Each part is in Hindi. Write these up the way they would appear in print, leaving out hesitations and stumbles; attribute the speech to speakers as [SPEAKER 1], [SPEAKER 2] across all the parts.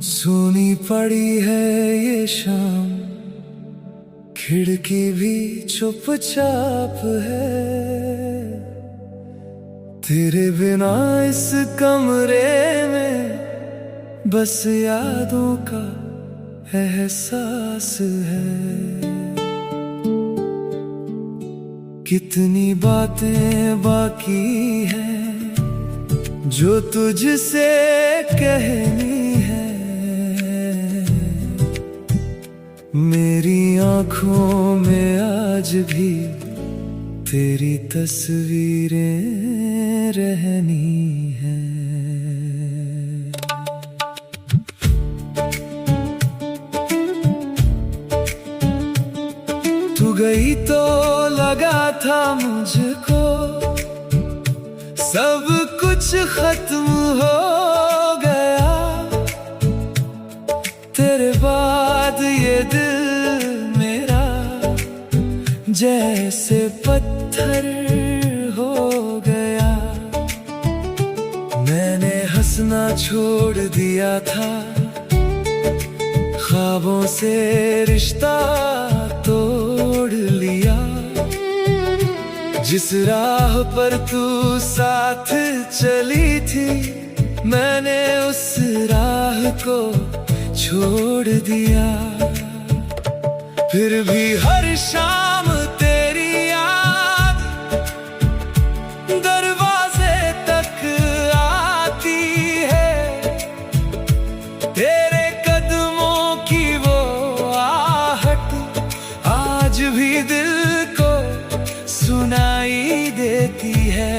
[SPEAKER 1] सोनी पड़ी है ये शाम, खिड़की भी चुपचाप है। तेरे बिना इस कमरे में बस यादों का एहसास है। कितनी बातें बाकी हैं जो तुझसे कहनी है। मेरी आँखों में आज भी तेरी तस्वीरें रहनी हैं। तू गई तो लगा था मुझको सब कुछ खत्म हो गया। तेरे बाद ये दिल मेरा जैसे पत्थर हो गया। मैंने हंसना छोड़ दिया था, ख्वाबों से रिश्ता तोड़ लिया। जिस राह पर तू साथ चली थी मैंने उस राह को छोड़ दिया। फिर भी हर शाम तेरी याद दरवाजे तक आती है। तेरे कदमों की वो आहट आज भी दिल को सुनाई देती है।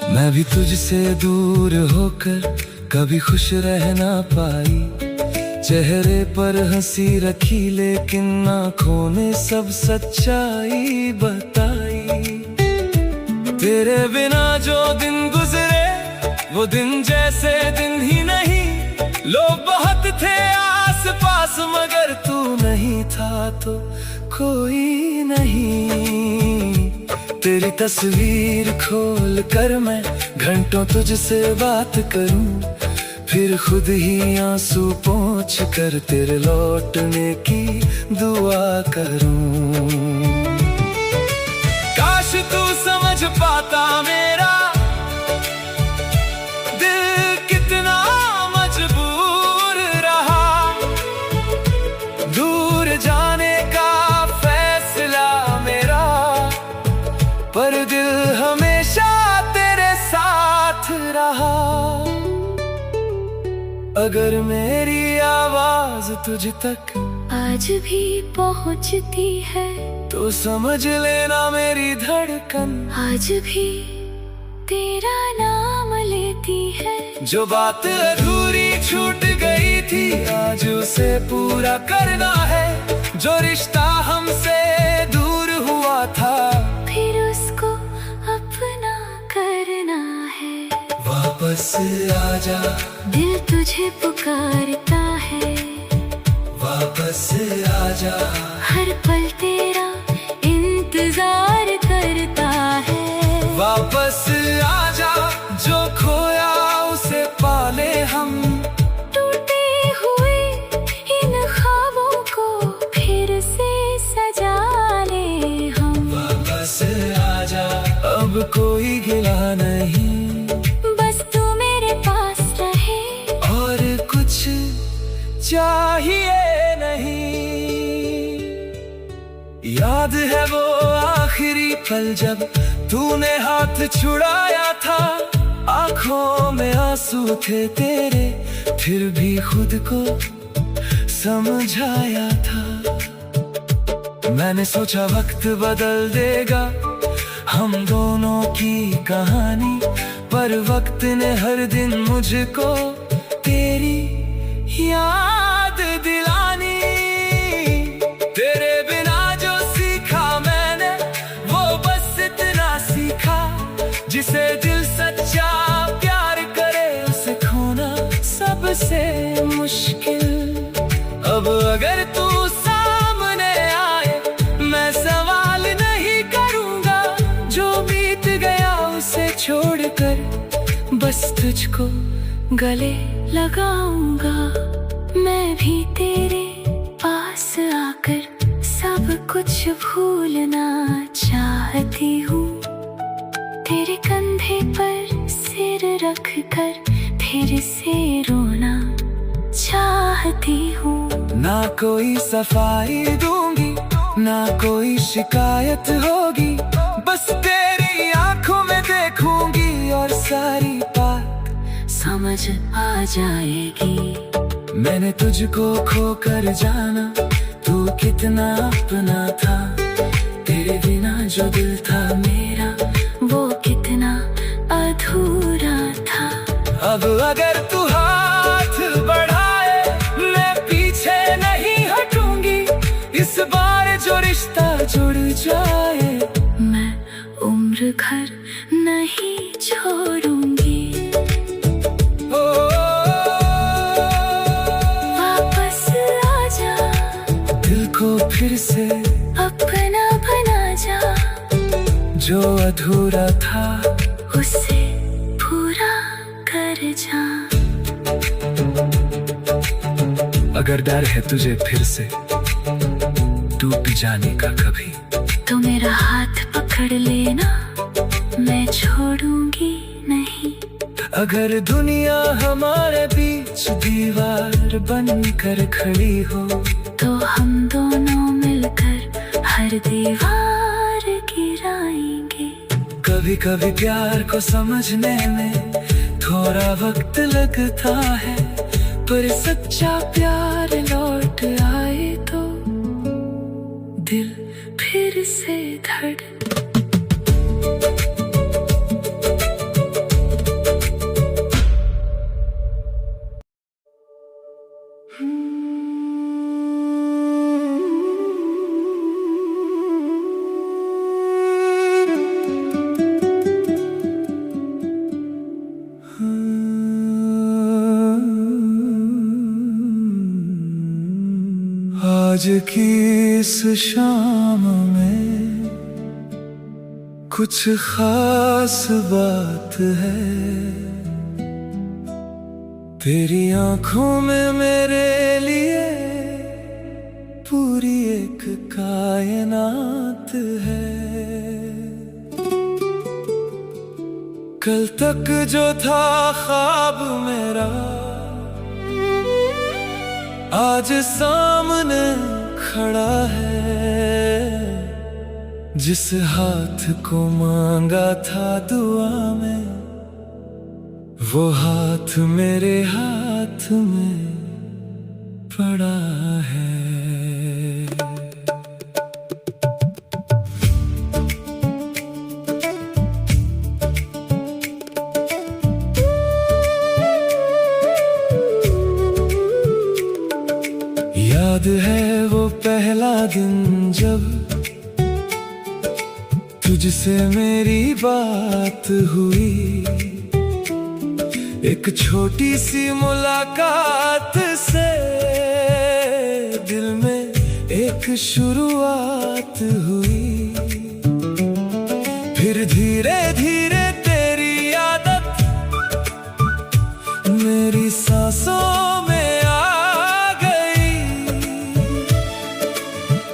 [SPEAKER 1] मैं भी तुझसे दूर होकर कभी खुश रह ना पाई। चेहरे पर हंसी रखी लेकिन आँखों ने सब सच्चाई बताई। तेरे बिना जो दिन गुजरे वो दिन जैसे दिन ही नहीं। लोग बहुत थे आस पास मगर तू नहीं था तो कोई नहीं। तेरी तस्वीर खोल कर मैं घंटों तुझसे बात करूं, फिर खुद ही आंसू पोंछ कर तेरे लौटने की दुआ करूं। काश तू समझ पाता मेरा दिल कितना मजबूर रहा। दूर जाने का फैसला मेरा, पर दिल हमेशा तेरे साथ रहा। अगर मेरी आवाज तुझ तक
[SPEAKER 2] आज भी पहुंचती है
[SPEAKER 1] तो समझ लेना मेरी धड़कन
[SPEAKER 2] आज भी तेरा नाम लेती है।
[SPEAKER 1] जो बात अधूरी छूट गई थी आज उसे पूरा करना है। जो रिश्ता हमसे दूर हुआ था
[SPEAKER 2] फिर उसको अपना करना है।
[SPEAKER 1] वापस आजा
[SPEAKER 2] दिल तुझे पुकारता है।
[SPEAKER 1] वापस आजा
[SPEAKER 2] हर पल तेरा इंतजार करता है।
[SPEAKER 1] वापस आजा जो खोया उसे पाले हम।
[SPEAKER 2] टूटे हुए इन ख्वाबों को फिर से सजा ले हम।
[SPEAKER 1] वापस आजा अब कोई गिला नहीं,
[SPEAKER 2] बस तू मेरे पास रहे
[SPEAKER 1] और कुछ चाहिए नहीं। याद है वो आखिरी पल जब तूने हाथ छुड़ाया था। आंखों में आंसू थे तेरे फिर भी खुद को समझाया था। मैंने सोचा वक्त बदल देगा हम दोनों की कहानी, पर वक्त ने हर दिन मुझको तेरी याद दिलानी। तेरे बिना जो सीखा मैंने वो बस इतना सीखा, जिसे दिल सच्चा प्यार करे उसे खोना सबसे मुश्किल। अब अगर तू सामने आए मैं सवाल नहीं करूंगा, जो बीत गया उसे छोड़कर बस तुझको गले लगाऊंगा। मैं भी तेरे पास आकर सब कुछ भूलना चाहती हूँ, तेरे कंधे पर सिर रख कर फिर से रोना चाहती हूँ। ना कोई सफाई दूंगी ना कोई शिकायत होगी, बस तेरी आंखों में देखूंगी और सारी बात समझ आ जाएगी। मैंने तुझको खोकर जाना तू कितना अपना था, तेरे बिना जो दिल था मेरा वो कितना अधूरा था। अब अगर तू हाथ बढ़ाए मैं पीछे नहीं हटूंगी, इस बार जो रिश्ता जुड़ जाए मैं उम्र भर नहीं छोड़ूंगी। वापस आजा दिल को फिर से अपना बना जा, जो अधूरा था उसे पूरा कर जा। अगर डर है तुझे फिर से टूट जाने का कभी, तो मेरा हाथ पकड़ लेना मैं छोड़ूंगी नहीं। अगर दुनिया हमारे बीच दीवार बन कर खड़ी हो, तो हम दोनों मिलकर हर दीवार गिराएंगे। कभी कभी प्यार को समझने में थोड़ा वक्त लगता है, पर सच्चा प्यार लौट आए तो दिल फिर से धड़। आज की इस शाम में कुछ खास बात है, तेरी आंखों में मेरे लिए पूरी एक कायनात है। कल तक जो था ख्वाब मेरा आज सामने खड़ा है, जिस हाथ को मांगा था दुआ में वो हाथ मेरे हाथ में पड़ा है। याद है वो पहला दिन जब तुझसे मेरी बात हुई, एक छोटी सी मुलाकात से दिल में एक शुरुआत हुई। फिर धीरे धीरे तेरी आदत मेरी सांसों में आ गई,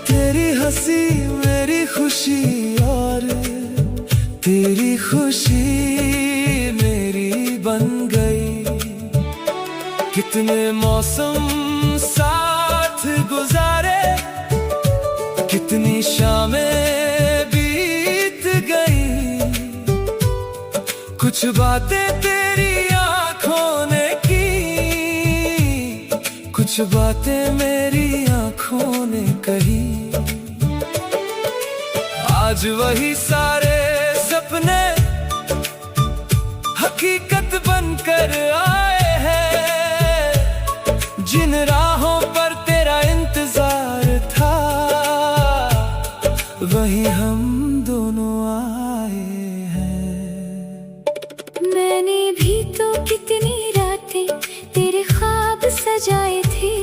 [SPEAKER 1] तेरी हंसी मेरी खुशी और तेरी खुशी मेरी बन गई। कितने मौसम साथ गुजारे, कितनी शामें बीत गई, कुछ बातें तेरी आंखों ने की, कुछ बातें मेरी आंखों ने कही। आज वही सारे सपने हकीकत बनकर आए हैं। जिन राहों पर तेरा इंतजार था, वही हम दोनों आए हैं।
[SPEAKER 2] मैंने भी तो कितनी रातें तेरे ख्वाब सजाए थे,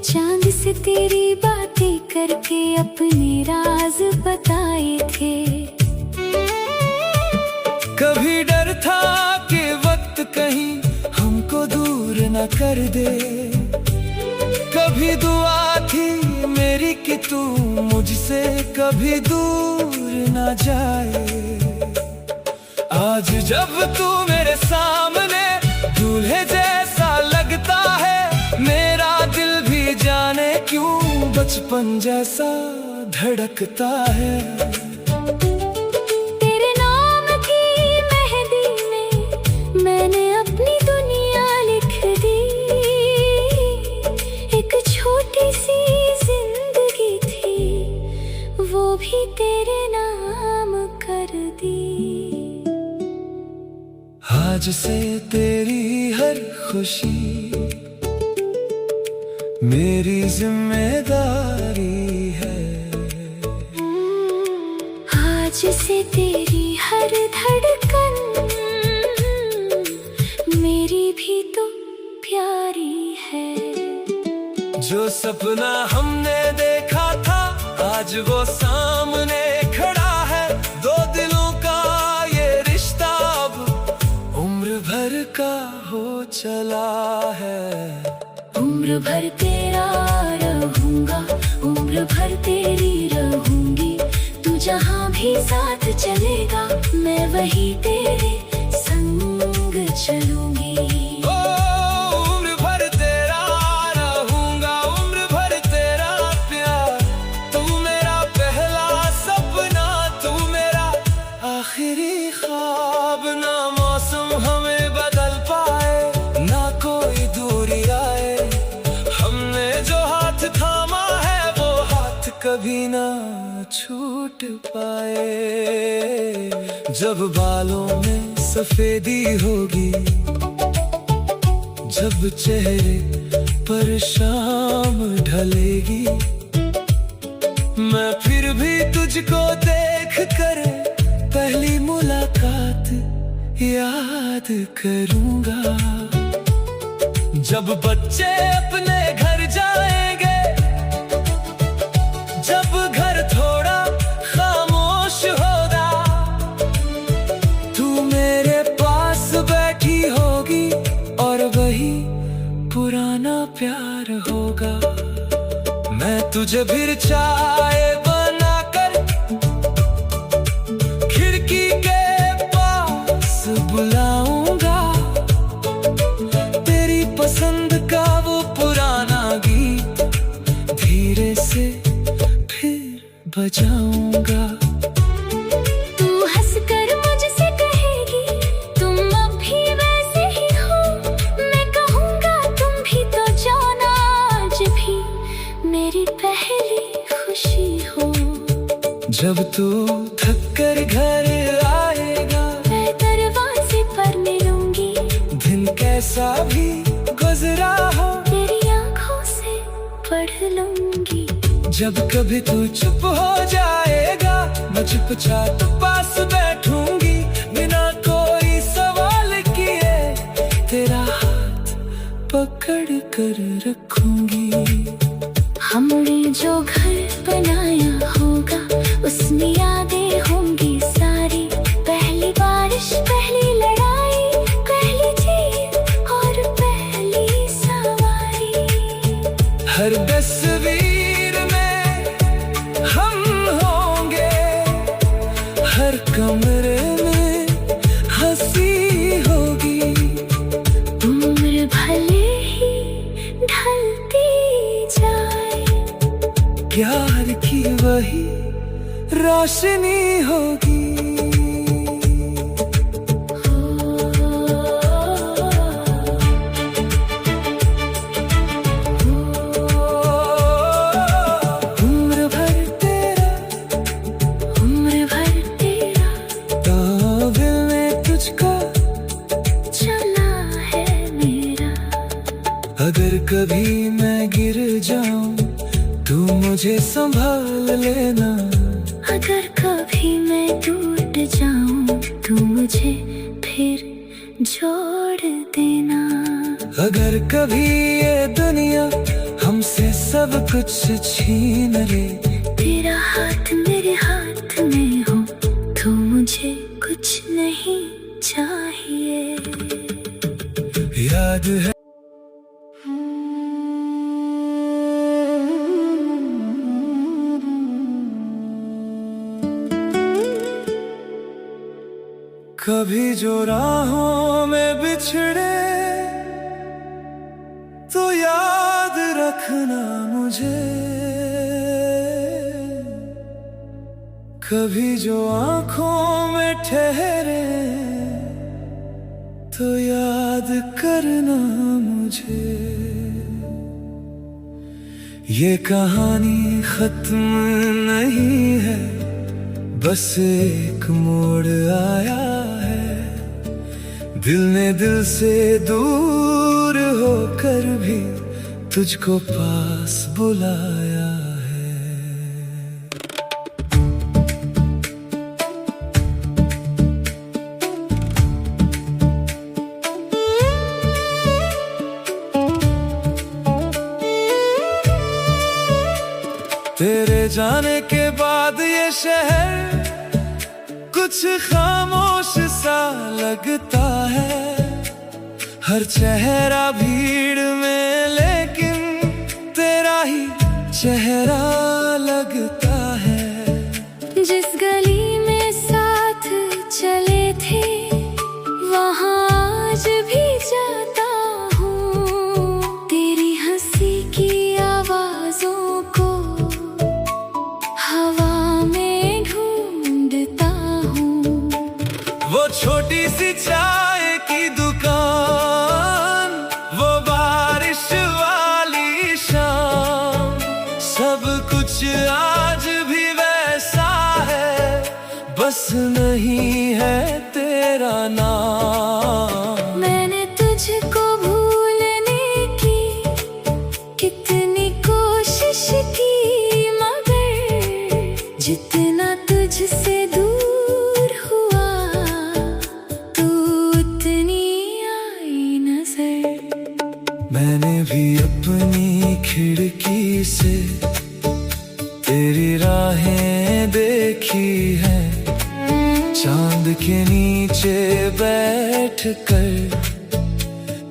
[SPEAKER 2] चांद से तेरी बातें करके अपने राज बताए थे।
[SPEAKER 1] कभी डर था कि वक्त कहीं हमको दूर न कर दे, कभी दुआ थी मेरी कि तू मुझसे कभी दूर न जाए। आज जब तू मेरे सामने दूल्हे जैसा लगता है, मेरा दिल भी जाने क्यों बचपन जैसा धड़कता है।
[SPEAKER 2] तेरे नाम की मेहंदी में मैंने अपनी दुनिया लिख दी, एक छोटी सी जिंदगी थी, वो भी तेरे नाम कर दी।
[SPEAKER 1] आज से तेरी हर खुशी मेरी जिम्मेदारी है।
[SPEAKER 2] आज से तेरी हर धड़कन मेरी भी तो प्यारी है।
[SPEAKER 1] जो सपना हमने देखा था, आज वो सामने खड़ा है। दो दिलों का ये रिश्ता अब उम्र भर का हो चला है।
[SPEAKER 2] उम्र भर तेरा रहूंगा, उम्र भर तेरी रहूंगी, तू जहाँ भी साथ चलेगा मैं वही तेरे संग चलूंगी।
[SPEAKER 1] उम्र भर तेरा रहूंगा, उम्र भर तेरा प्यार, तू मेरा पहला सपना, तू मेरा आखिरी ख्वाब। ना मौसम हमें बदल पाए, ना कोई दूरी आए, हमने जो हाथ थामा है वो हाथ कभी ना छूट पाए। जब बालों में सफेदी होगी, जब चेहरे पर शाम ढलेगी, मैं फिर भी तुझको देख कर पहली मुलाकात याद करूंगा। जब बच्चे अपने घर जाएंगे, जब घर थोड़ा खामोश होगा, तू मेरे पास बैठी होगी और वही पुराना प्यार होगा। मैं तुझे फिर चाय बनाकर खिड़की के पास बुलाऊंगा, तेरी पसंद का वो पुराना गीत धीरे से फिर बजाऊंगा।
[SPEAKER 2] तू हंसकर मुझसे कहेगी तुम अब भी वैसे ही हो, मैं कहूँगा तुम भी तो जाना आज भी मेरी पहली खुशी हो।
[SPEAKER 1] जब तू थक कर घर आएगा,
[SPEAKER 2] मैं दरवाजे पर मिलूंगी,
[SPEAKER 1] दिन कैसा भी गुजरा हो
[SPEAKER 2] तेरी आंखों से पढ़ लूंगी।
[SPEAKER 1] जब कभी तू चुप हो जाएगा, मैं चुपचाप पास बैठूंगी, बिना कोई सवाल किए तेरा हाथ पकड़ कर रखूंगी।
[SPEAKER 2] हमने जो घर बनाया होगा उसमें यादें होंगी सारी, पहली बारिश, पहली लड़ाई, पहली जीत और पहली सवारी।
[SPEAKER 1] हर तस्वीर में हम होंगे, हर कमरे में हंसी होगी।
[SPEAKER 2] उम्र भले ही ढलती जाए,
[SPEAKER 1] प्यार की वही रोशनी होगी।
[SPEAKER 2] उम्र भर
[SPEAKER 1] मुझे संभाल लेना।
[SPEAKER 2] अगर कभी मैं टूट जाऊं तो मुझे फिर जोड़ देना।
[SPEAKER 1] अगर कभी ये दुनिया हमसे सब कुछ छीन ले,
[SPEAKER 2] तेरा हाथ मेरे हाथ में हो तो मुझे कुछ नहीं चाहिए।
[SPEAKER 1] याद है कभी जो राहों में बिछड़े तो याद रखना मुझे। कभी जो आंखों में ठहरे तो याद करना मुझे। ये कहानी खत्म नहीं है, बस एक मोड़ आया है। दिल ने दिल से दूर होकर भी तुझको पास बुलाया है। तेरे जाने के बाद ये शहर कुछ खामोश सा लगता है। हर चेहरा भीड़ में लेकिन तेरा ही चेहरा लगता है।
[SPEAKER 2] जिस गली में साथ चले थे वहाँ आज भी जाता हूँ। तेरी हंसी की आवाजों को हवा में ढूंढता हूँ।
[SPEAKER 1] वो छोटी सी चाय की दुकान, वो बारिश वाली शाम, सब कुछ आज भी वैसा है, बस नहीं है तेरा नाम।
[SPEAKER 2] मैंने तुझको भूलने की कितनी कोशिश की, मगर जितना तुझसे दूर हुआ तू उतनी आई नजर।
[SPEAKER 1] मैंने भी अपनी खिड़की से तेरी राहें देखी हैं। चांद के नीचे बैठकर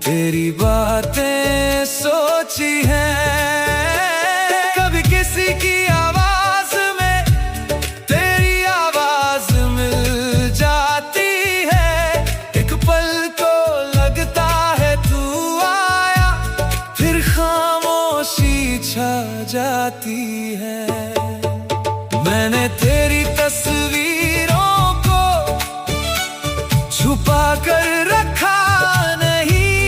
[SPEAKER 1] तेरी बातें सोची हैं। कभी किसी की आवाज में तेरी आवाज मिल जाती है। एक पल को लगता है तू आया, फिर खामोशी छा जाती है। मैंने तेरी तस्वीरों को छुपा कर रखा नहीं,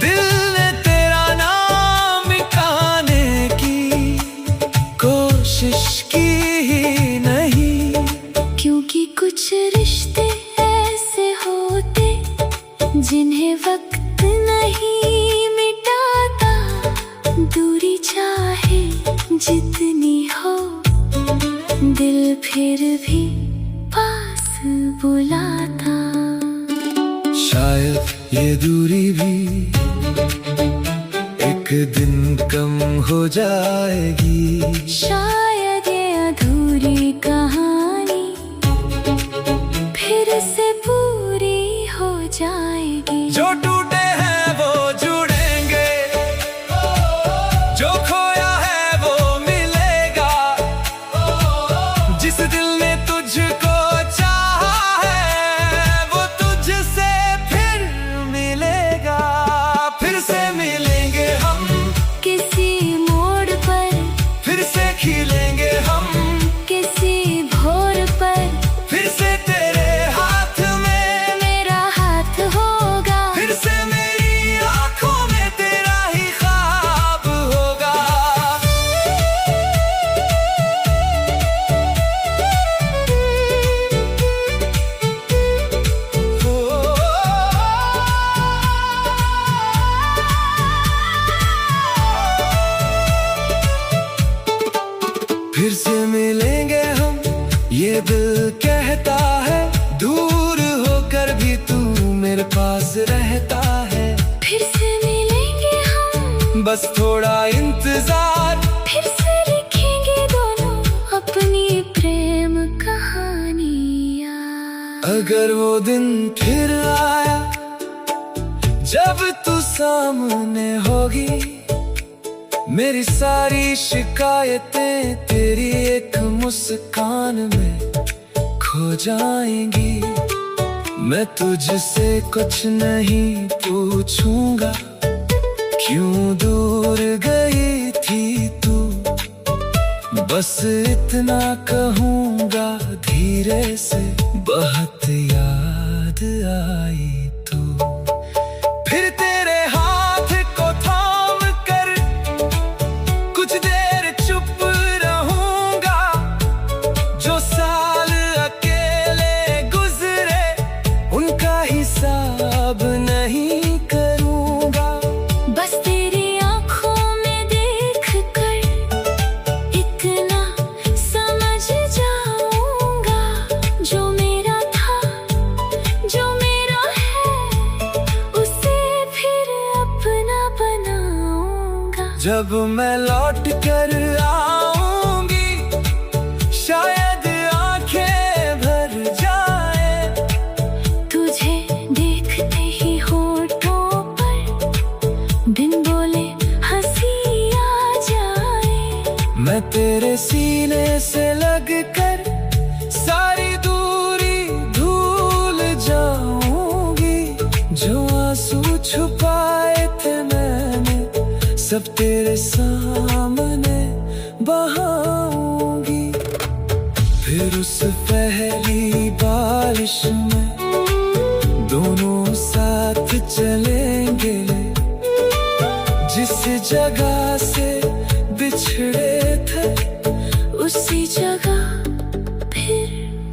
[SPEAKER 1] दिल ने तेरा नाम मिटाने की कोशिश की ही नहीं।
[SPEAKER 2] क्योंकि कुछ रिश्ते ऐसे होते जिन्हें वक्त नहीं मिटाता। दूरी चाहे जितनी हो दिल फिर भी पास बुलाता।
[SPEAKER 1] शायद ये दूरी भी एक दिन कम हो जाएगी।
[SPEAKER 2] शायद ये अधूरी कहानी फिर से पूरी हो जाएगी।
[SPEAKER 1] जो टूटे हैं वो जुड़ेंगे, जो खोया है वो मिलेगा। जिस दिल ने तुझको चाहा है वो तुझसे फिर मिलेगा। फिर से मिलेंगे हम
[SPEAKER 2] किसी मोड़ पर,
[SPEAKER 1] फिर से फिर से मिलेंगे हम, ये दिल कहता है। दूर होकर भी तू मेरे पास रहता है।
[SPEAKER 2] फिर से मिलेंगे हम,
[SPEAKER 1] बस थोड़ा इंतजार।
[SPEAKER 2] फिर से लिखेंगे दोनों अपनी प्रेम कहानियाँ।
[SPEAKER 1] अगर वो दिन फिर आया जब तू सामने होगी, मेरी सारी शिकायतें तेरी एक मुस्कान में खो जाएंगी। मैं तुझसे कुछ नहीं पूछूंगा, क्यों दूर गई थी तू। बस इतना कहूंगा धीरे से, बहुत याद आई तू। फिर तेरे हाथ को थाम कर कुछ देर चुप रहूंगा। जो साल अकेले गुजरे उनका हिसाब नहीं करूंगा।
[SPEAKER 2] बस तेरी आंखों में देख कर इतना समझ जाऊंगा। जो मेरा था, जो मेरा है, उसे फिर अपना बनाऊंगा।
[SPEAKER 1] जब मैं लौट कर आऊंगी, शायद आंखें भर जाए।
[SPEAKER 2] तुझे देखते ही होठों पर बिन बोले हंसी आ जाए।
[SPEAKER 1] मैं तेरे सीने से लग कर सारी दूरी भूल जाऊंगी। जो आंसू छुपाए थे मैंने, सब तेरे सामने बहाऊंगी। फिर उस पहली बारिश में दोनों साथ चलेंगे। जिस जगह से बिछड़े थे
[SPEAKER 2] उसी जगह फिर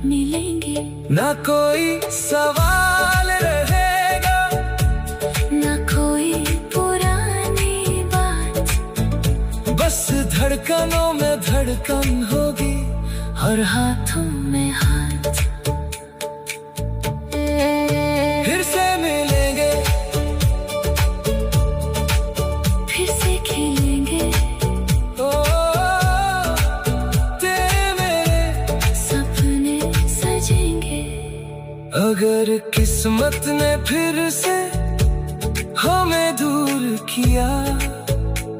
[SPEAKER 2] मिलेंगे।
[SPEAKER 1] ना कोई सवाल रहेगा,
[SPEAKER 2] ना कोई पुरानी बात।
[SPEAKER 1] बस धड़कनों में धड़कन होगी,
[SPEAKER 2] और हाथों में हाथ।
[SPEAKER 1] फिर से मिलेंगे,
[SPEAKER 2] फिर से खेलेंगे।
[SPEAKER 1] ओ तेरे मेरे
[SPEAKER 2] सपने सजेंगे।
[SPEAKER 1] अगर किस्मत ने फिर से हमें दूर किया,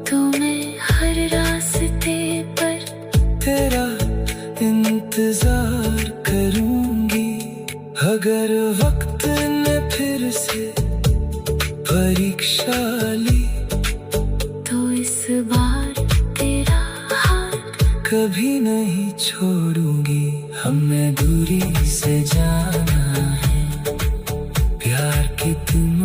[SPEAKER 2] तो मैं हर रास्ते पर
[SPEAKER 1] तेरा इंतजार करूंगी। अगर वक्त ने फिर से परीक्षा ली,
[SPEAKER 2] तो इस बार तेरा हाथ
[SPEAKER 1] कभी नहीं छोड़ूंगी। हमें दूरी से जाना है, प्यार की तुम